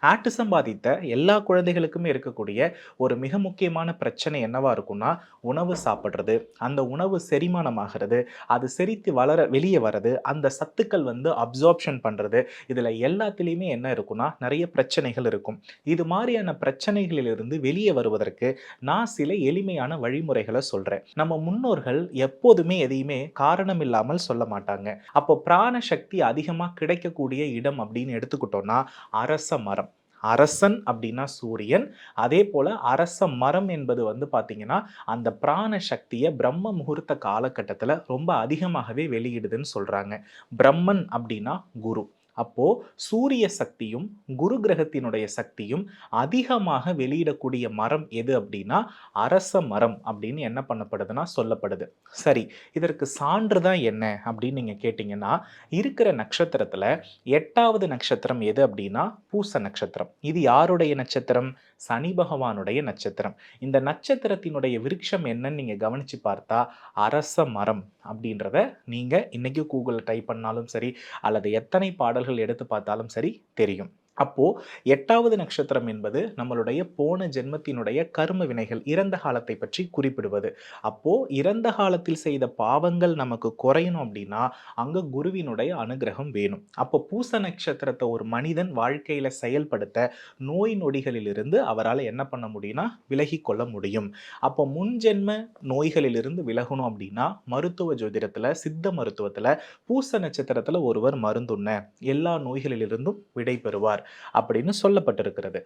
Autism பாதித்த எல்லா குழந்தைகளுக்குமே இருக்கக்கூடிய ஒரு மிக முக்கியமான பிரச்சனை என்னவா இருக்கும்னா, உணவு சாப்பிடுறது, அந்த உணவு செரிமானமாகிறது, அது செரித்து வெளிய வரது, அந்த சத்துக்கள் அப்சார்ப்ஷன் பண்றது, இதுல எல்லாத்துலயுமே என்ன இருக்கும்னா, நெறைய பிரச்சனைகள் இருக்கும். இது மாரியான பிரச்சனைகளிலிருந்து வெளிய வருவதற்கு நான் சில எளிமையான வழிமுறைகள சொல்றேன். நம்ம முன்னோர்கள் எப்போதுமே எதையுமே காரணம் இல்லாமல் சொல்ல மாட்டாங்க. அப்போ பிராண சக்தி அதிகமா கிடைக்கக்கூடிய இடம் அப்படின்னு எடுத்துக்கிட்டோம்னா, அரச மரம். அரசன் அப்படின்னா சூரியன். அதேபோல அரச மரம் என்பது பார்த்தீங்கன்னா, அந்த பிராண சக்திய பிரம்ம முகூர்த்த காலகட்டத்தில ரொம்ப அதிகமாகவே வெளியிடுதுன்னு சொல்றாங்க. பிரம்மன் அப்படின்னா குரு. அப்போ சூரிய சக்தியும், குரு கிரகத்தினுடைய சக்தியும் அதிகமாக வெளியிடக்கூடிய மரம் எது அப்படின்னா, அரச மரம் அப்படின்னு என்ன பண்ணப்படுதுன்னா சொல்லப்படுது. சரி, இதற்கு சான்று தான் என்ன அப்படின்னு நீங்க கேட்டீங்கன்னா, இருக்கிற நட்சத்திரத்தில 8வது நட்சத்திரம் எது அப்படின்னா, பூச நட்சத்திரம். இது யாருடைய நட்சத்திரம்? சனி பகவானுடைய நட்சத்திரம். இந்த நட்சத்திரத்தினுடைய விருட்சம் என்னன்னு நீங்க கவனிச்சு பார்த்தா, அரச மரம் அப்படின்றத நீங்க இன்னைக்கு Googleல டைப் பண்ணாலும் சரி, அல்லது எத்தனை பாடல்கள் எடுத்து பார்த்தாலும் சரி தெரியும். அப்போ 8வது நட்சத்திரம் என்பது நம்மளுடைய போன ஜென்மத்தினுடைய கர்ம வினைகள், இறந்த காலத்தை பற்றி குறிப்பிடுவது. அப்போ இறந்த காலத்தில் செய்த பாவங்கள் நமக்கு குறையணும் அப்படின்னா, அங்க குருவினுடைய அனுகிரகம் வேணும். அப்போ பூச நட்சத்திரத்தை ஒரு மனிதன் வாழ்க்கையில செயல்படுத்த நோய் நொடிகளிலிருந்து அவரால என்ன பண்ண முடியும்னா விலகிக் கொள்ள முடியும். அப்போ முன்ஜென்ம நோய்களிலிருந்து விலகணும் அப்படின்னா, மருத்துவ ஜோதிடத்துல, சித்த மருத்துவத்துல பூச நட்சத்திரத்துல ஒருவர் மருந்துண்ண எல்லா நோய்களிலிருந்தும் விடை பெறுவார் அப்படின்னு சொல்லப்பட்டிருக்கிறது.